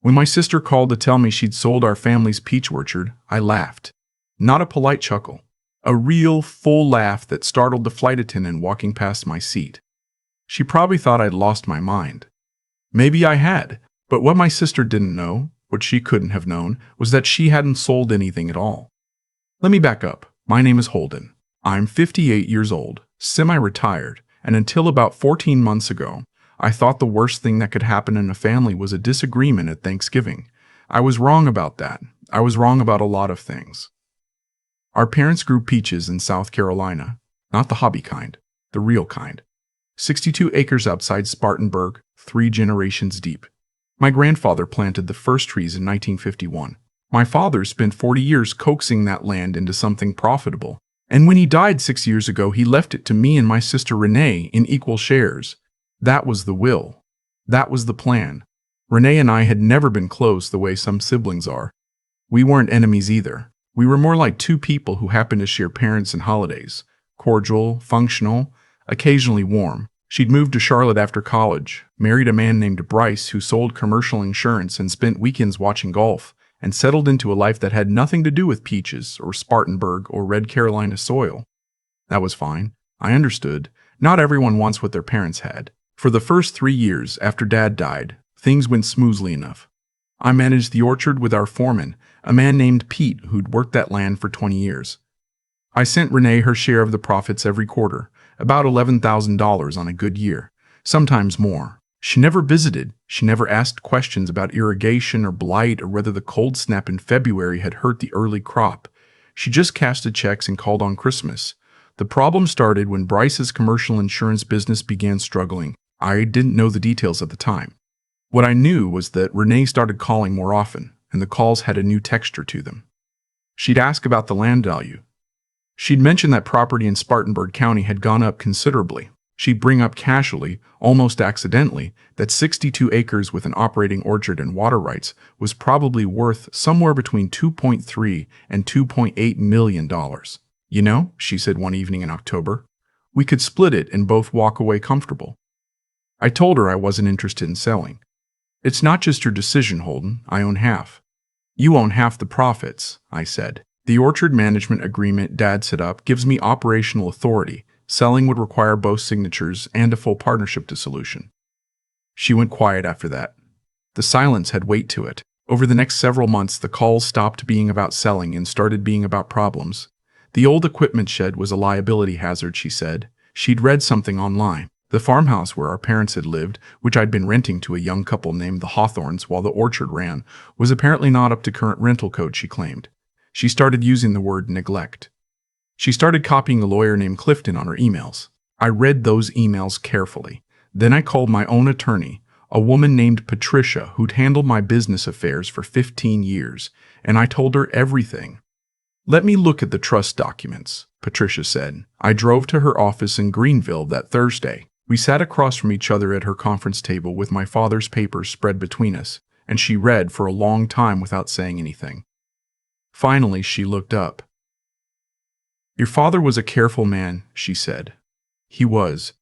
When my sister called to tell me she'd sold our family's peach orchard, I laughed. Not a polite chuckle. A real, full laugh that startled the flight attendant walking past my seat. She probably thought I'd lost my mind. Maybe I had, but what my sister didn't know, what she couldn't have known, was that she hadn't sold anything at all. Let me back up. My name is Holden. I'm 58 years old, semi-retired, and until about 14 months ago, I thought the worst thing that could happen in a family was a disagreement at Thanksgiving. I was wrong about that. I was wrong about a lot of things. Our parents grew peaches in South Carolina, not the hobby kind, the real kind. 62 acres outside Spartanburg, 3 generations deep. My grandfather planted the first trees in 1951. My father spent 40 years coaxing that land into something profitable. And when he died 6 years ago, he left it to me and my sister Renee in equal shares. That was the will. That was the plan. Renee and I had never been close the way some siblings are. We weren't enemies either. We were more like two people who happened to share parents and holidays. Cordial, functional, occasionally warm. She'd moved to Charlotte after college, married a man named Bryce who sold commercial insurance and spent weekends watching golf, and settled into a life that had nothing to do with peaches or Spartanburg or red Carolina soil. That was fine. I understood. Not everyone wants what their parents had. For the first 3 years after Dad died, things went smoothly enough. I managed the orchard with our foreman, a man named Pete who'd worked that land for 20 years. I sent Renee her share of the profits every quarter, about $11,000 on a good year, sometimes more. She never visited, she never asked questions about irrigation or blight or whether the cold snap in February had hurt the early crop. She just cashed checks and called on Christmas. The problem started when Bryce's commercial insurance business began struggling. I didn't know the details at the time. What I knew was that Renee started calling more often, and the calls had a new texture to them. She'd ask about the land value. She'd mention that property in Spartanburg County had gone up considerably. She'd bring up casually, almost accidentally, that 62 acres with an operating orchard and water rights was probably worth somewhere between $2.3 and $2.8 million. You know, she said one evening in October, we could split it and both walk away comfortable. I told her I wasn't interested in selling. It's not just your decision, Holden. I own half. You own half the profits, I said. The orchard management agreement Dad set up gives me operational authority. Selling would require both signatures and a full partnership dissolution. She went quiet after that. The silence had weight to it. Over the next several months, the calls stopped being about selling and started being about problems. The old equipment shed was a liability hazard, she said. She'd read something online. The farmhouse where our parents had lived, which I'd been renting to a young couple named the Hawthorns while the orchard ran, was apparently not up to current rental code, she claimed. She started using the word neglect. She started copying a lawyer named Clifton on her emails. I read those emails carefully. Then I called my own attorney, a woman named Patricia who'd handled my business affairs for 15 years, and I told her everything. Let me look at the trust documents, Patricia said. I drove to her office in Greenville that Thursday. We sat across from each other at her conference table with my father's papers spread between us, and she read for a long time without saying anything. Finally, she looked up. Your father was a careful man, she said. He was.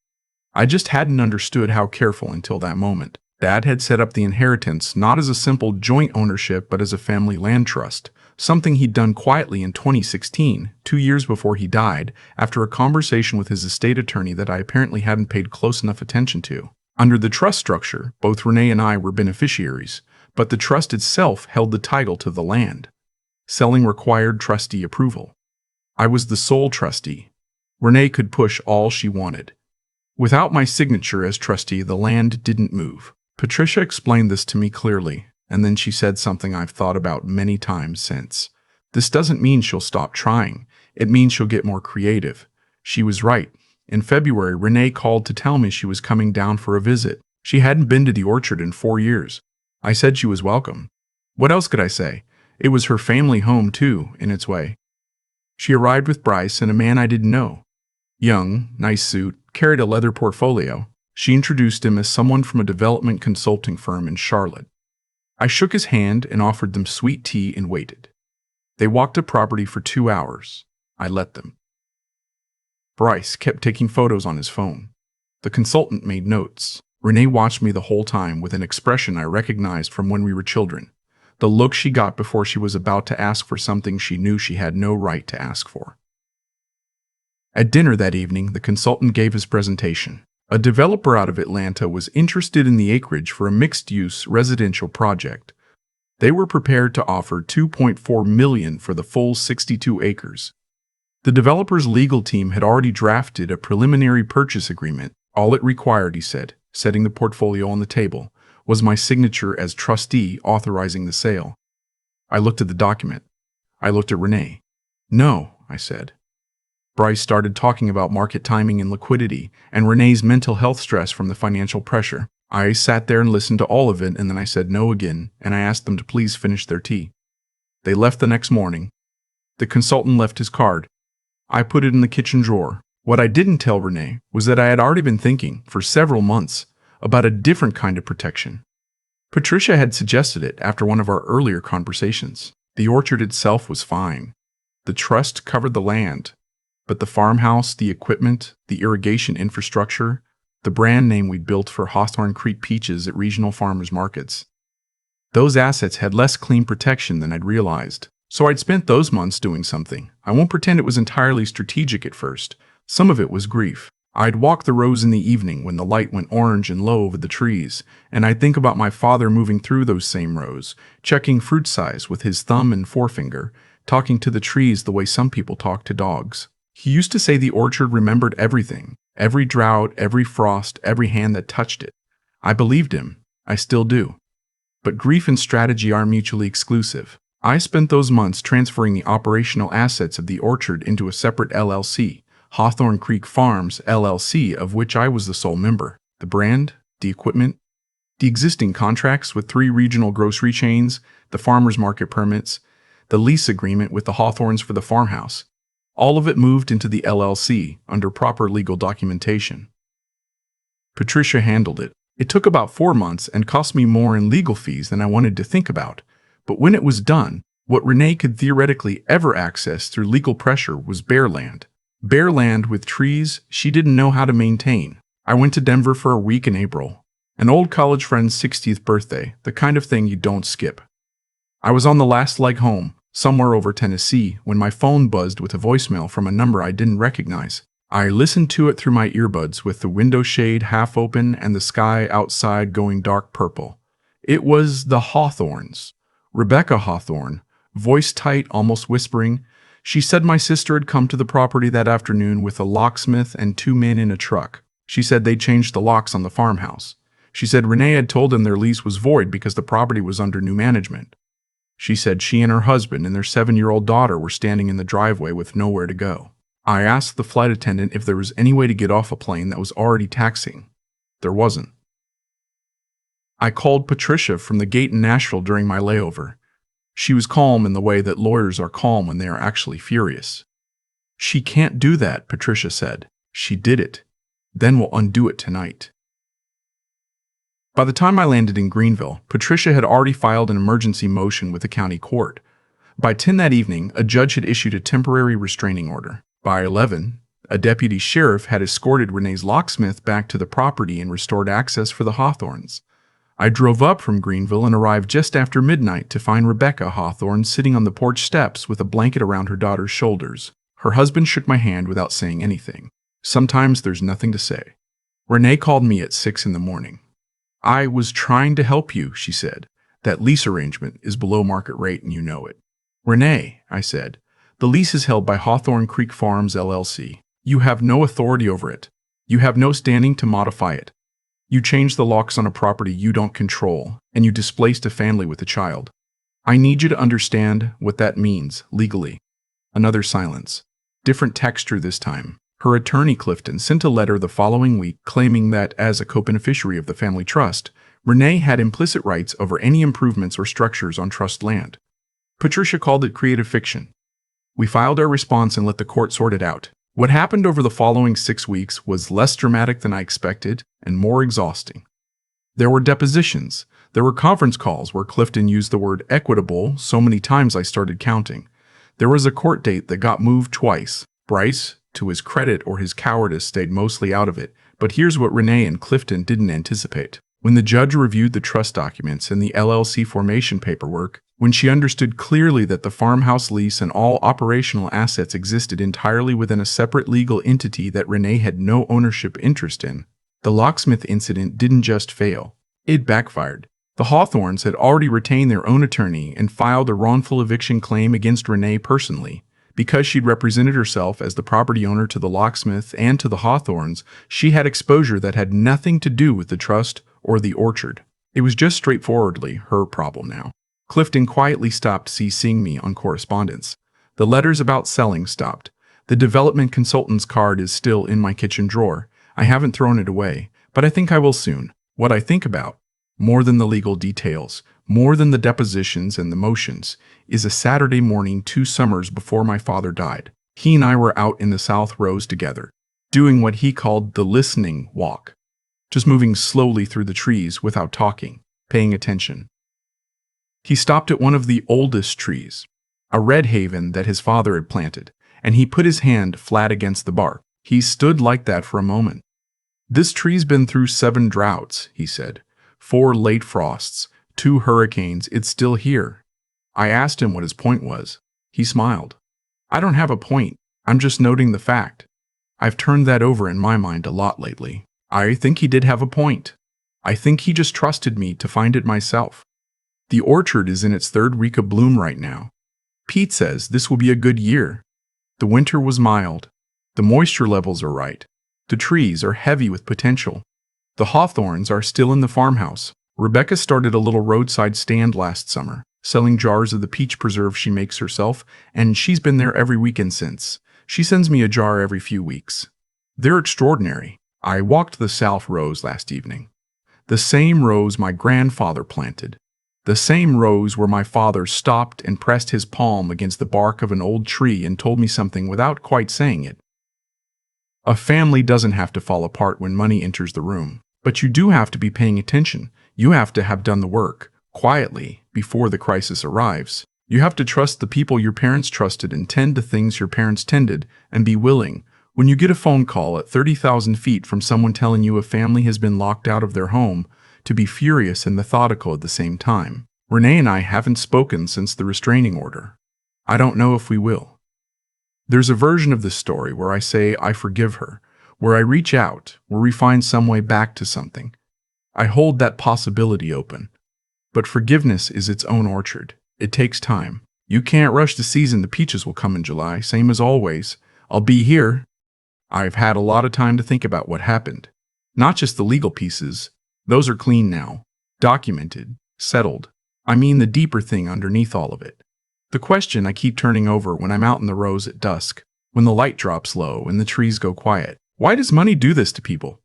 I just hadn't understood how careful until that moment. Dad had set up the inheritance not as a simple joint ownership but as a family land trust, something he'd done quietly in 2016, 2 years before he died, after a conversation with his estate attorney that I apparently hadn't paid close enough attention to. Under the trust structure, both Renee and I were beneficiaries, but the trust itself held the title to the land. Selling required trustee approval. I was the sole trustee. Renee could push all she wanted. Without my signature as trustee, the land didn't move. Patricia explained this to me clearly, and then she said something I've thought about many times since. This doesn't mean she'll stop trying. It means she'll get more creative. She was right. In February, Renee called to tell me she was coming down for a visit. She hadn't been to the orchard in 4 years. I said she was welcome. What else could I say? It was her family home, too, in its way. She arrived with Bryce and a man I didn't know. Young, nice suit, carried a leather portfolio. She introduced him as someone from a development consulting firm in Charlotte. I shook his hand and offered them sweet tea and waited. They walked the property for 2 hours. I let them. Bryce kept taking photos on his phone. The consultant made notes. Renee watched me the whole time with an expression I recognized from when we were children. The look she got before she was about to ask for something she knew she had no right to ask for. At dinner that evening, the consultant gave his presentation. A developer out of Atlanta was interested in the acreage for a mixed-use residential project. They were prepared to offer $2.4 million for the full 62 acres. The developer's legal team had already drafted a preliminary purchase agreement. All it required, he said, setting the portfolio on the table, was my signature as trustee authorizing the sale. I looked at the document. I looked at Renee. No, I said. Bryce started talking about market timing and liquidity, and Renee's mental health stress from the financial pressure. I sat there and listened to all of it, and then I said no again, and I asked them to please finish their tea. They left the next morning. The consultant left his card. I put it in the kitchen drawer. What I didn't tell Renee was that I had already been thinking, for several months, about a different kind of protection. Patricia had suggested it after one of our earlier conversations. The orchard itself was fine. The trust covered the land. But the farmhouse, the equipment, the irrigation infrastructure, the brand name we'd built for Hawthorne Creek peaches at regional farmers markets. Those assets had less clean protection than I'd realized. So I'd spent those months doing something. I won't pretend it was entirely strategic at first. Some of it was grief. I'd walk the rows in the evening when the light went orange and low over the trees, and I'd think about my father moving through those same rows, checking fruit size with his thumb and forefinger, talking to the trees the way some people talk to dogs. He used to say the orchard remembered everything, every drought, every frost, every hand that touched it. I believed him. I still do. But grief and strategy are mutually exclusive. I spent those months transferring the operational assets of the orchard into a separate LLC, Hawthorne Creek Farms LLC, of which I was the sole member. The brand, the equipment, the existing contracts with 3 regional grocery chains, the farmers market permits, the lease agreement with the Hawthorns for the farmhouse. All of it moved into the LLC under proper legal documentation. Patricia handled it. It took about 4 months and cost me more in legal fees than I wanted to think about. But when it was done, what Renee could theoretically ever access through legal pressure was bare land. Bare land with trees she didn't know how to maintain. I went to Denver for a week in April. An old college friend's 60th birthday, the kind of thing you don't skip. I was on the last leg home, somewhere over Tennessee, when my phone buzzed with a voicemail from a number I didn't recognize. I listened to it through my earbuds with the window shade half open and the sky outside going dark purple. It was the Hawthorns. Rebecca Hawthorne, voice tight, almost whispering. She said my sister had come to the property that afternoon with a locksmith and 2 men in a truck. She said they'd changed the locks on the farmhouse. She said Renee had told them their lease was void because the property was under new management. She said she and her husband and their 7-year-old daughter were standing in the driveway with nowhere to go. I asked the flight attendant if there was any way to get off a plane that was already taxiing. There wasn't. I called Patricia from the gate in Nashville during my layover. She was calm in the way that lawyers are calm when they are actually furious. She can't do that, Patricia said. She did it. Then we'll undo it tonight. By the time I landed in Greenville, Patricia had already filed an emergency motion with the county court. By 10 that evening, a judge had issued a temporary restraining order. By 11, a deputy sheriff had escorted Renee's locksmith back to the property and restored access for the Hawthorns. I drove up from Greenville and arrived just after midnight to find Rebecca Hawthorne sitting on the porch steps with a blanket around her daughter's shoulders. Her husband shook my hand without saying anything. Sometimes there's nothing to say. Renee called me at 6 in the morning. I was trying to help you, she said. That lease arrangement is below market rate and you know it. Renee, I said, the lease is held by Hawthorne Creek Farms LLC. You have no authority over it. You have no standing to modify it. You changed the locks on a property you don't control, and you displaced a family with a child. I need you to understand what that means, legally. Another silence. Different texture this time. Her attorney, Clifton, sent a letter the following week claiming that, as a co-beneficiary of the family trust, Renee had implicit rights over any improvements or structures on trust land. Patricia called it creative fiction. We filed our response and let the court sort it out. What happened over the following 6 weeks was less dramatic than I expected and more exhausting. There were depositions. There were conference calls where Clifton used the word equitable so many times I started counting. There was a court date that got moved twice. Bryce, to his credit or his cowardice, stayed mostly out of it, But here's what Renee and Clifton didn't anticipate. When the judge reviewed the trust documents and the LLC formation paperwork, when she understood clearly that the farmhouse lease and all operational assets existed entirely within a separate legal entity that Renee had no ownership interest in, the locksmith incident didn't just fail. It backfired. The Hawthorns had already retained their own attorney and filed a wrongful eviction claim against Renee personally. Because she'd represented herself as the property owner to the locksmith and to the Hawthorns, she had exposure that had nothing to do with the trust or the orchard. It was just straightforwardly her problem now. Clifton quietly stopped CCing me on correspondence. The letters about selling stopped. The development consultant's card is still in my kitchen drawer. I haven't thrown it away, but I think I will soon. What I think about, more than the legal details, more than the depositions and the motions, is a Saturday morning 2 summers before my father died. He and I were out in the South Rows together, doing what he called the listening walk. Just moving slowly through the trees without talking, paying attention. He stopped at one of the oldest trees, a red haven that his father had planted, and he put his hand flat against the bark. He stood like that for a moment. "This tree's been through 7 droughts," he said. 4 late frosts, 2 hurricanes, it's still here. I asked him what his point was. He smiled. "I don't have a point, I'm just noting the fact." I've turned that over in my mind a lot lately. I think he did have a point. I think he just trusted me to find it myself. The orchard is in its 3rd week of bloom right now. Pete says this will be a good year. The winter was mild. The moisture levels are right. The trees are heavy with potential. The Hawthorns are still in the farmhouse. Rebecca started a little roadside stand last summer, selling jars of the peach preserve she makes herself, and she's been there every weekend since. She sends me a jar every few weeks. They're extraordinary. I walked the South Rows last evening. The same rows my grandfather planted. The same rows where my father stopped and pressed his palm against the bark of an old tree and told me something without quite saying it. A family doesn't have to fall apart when money enters the room, but you do have to be paying attention. You have to have done the work, quietly, before the crisis arrives. You have to trust the people your parents trusted and tend to things your parents tended, and be willing, when you get a phone call at 30,000 feet from someone telling you a family has been locked out of their home, to be furious and methodical at the same time. Renee and I haven't spoken since the restraining order. I don't know if we will. There's a version of this story where I say I forgive her, where I reach out, where we find some way back to something. I hold that possibility open. But forgiveness is its own orchard. It takes time. You can't rush the season. The peaches will come in July, same as always. I'll be here. I've had a lot of time to think about what happened. Not just the legal pieces. Those are clean now. Documented. Settled. I mean the deeper thing underneath all of it. The question I keep turning over when I'm out in the rows at dusk, when the light drops low and the trees go quiet. Why does money do this to people?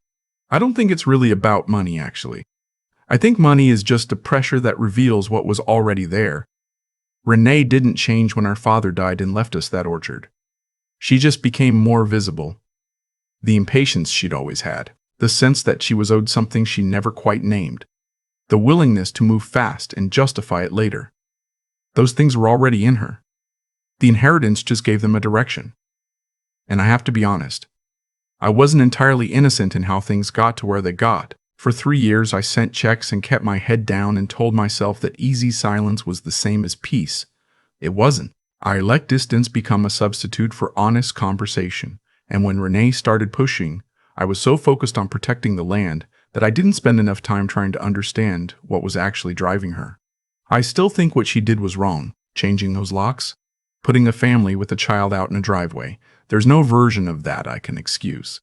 I don't think it's really about money, actually. I think money is just a pressure that reveals what was already there. Renee didn't change when our father died and left us that orchard. She just became more visible. The impatience she'd always had, the sense that she was owed something she never quite named, the willingness to move fast and justify it later. Those things were already in her. The inheritance just gave them a direction. And I have to be honest, I wasn't entirely innocent in how things got to where they got. For 3 years, I sent checks and kept my head down and told myself that easy silence was the same as peace. It wasn't. I let distance become a substitute for honest conversation. And when Renee started pushing, I was so focused on protecting the land that I didn't spend enough time trying to understand what was actually driving her. I still think what she did was wrong, changing those locks, putting a family with a child out in a driveway. There's no version of that I can excuse.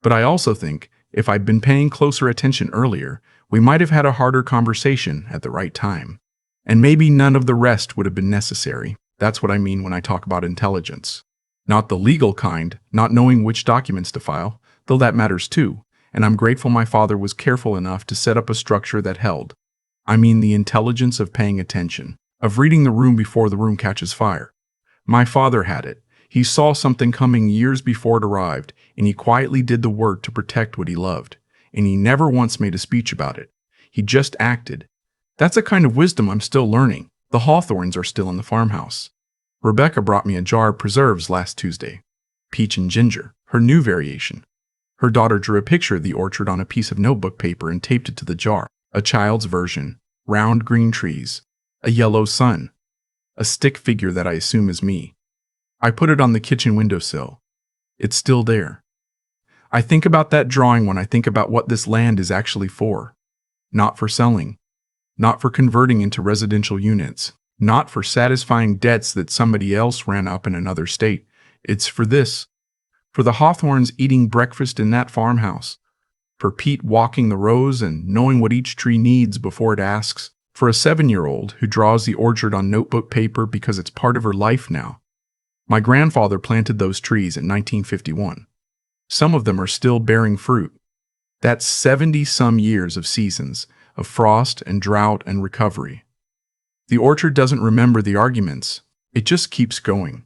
But I also think, if I'd been paying closer attention earlier, we might have had a harder conversation at the right time. And maybe none of the rest would have been necessary. That's what I mean when I talk about intelligence. Not the legal kind, not knowing which documents to file, though that matters too, and I'm grateful my father was careful enough to set up a structure that held. I mean the intelligence of paying attention, of reading the room before the room catches fire. My father had it. He saw something coming years before it arrived, and he quietly did the work to protect what he loved, and he never once made a speech about it. He just acted. That's a kind of wisdom I'm still learning. The Hawthorns are still in the farmhouse. Rebecca brought me a jar of preserves last Tuesday. Peach and ginger, her new variation. Her daughter drew a picture of the orchard on a piece of notebook paper and taped it to the jar. A child's version. Round green trees. A yellow sun. A stick figure that I assume is me. I put it on the kitchen windowsill. It's still there. I think about that drawing when I think about what this land is actually for. Not for selling. Not for converting into residential units. Not for satisfying debts that somebody else ran up in another state. It's for this. For the Hawthorns eating breakfast in that farmhouse. For Pete walking the rows and knowing what each tree needs before it asks. For a 7-year-old who draws the orchard on notebook paper because it's part of her life now. My grandfather planted those trees in 1951. Some of them are still bearing fruit. That's 70-some years of seasons, of frost and drought and recovery. The orchard doesn't remember the arguments. It just keeps going.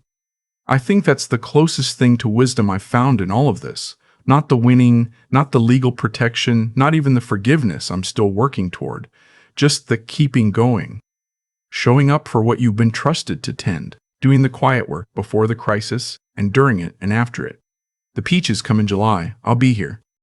I think that's the closest thing to wisdom I've found in all of this. Not the winning, not the legal protection, not even the forgiveness I'm still working toward. Just the keeping going. Showing up for what you've been trusted to tend. Doing the quiet work before the crisis and during it and after it. The peaches come in July. I'll be here.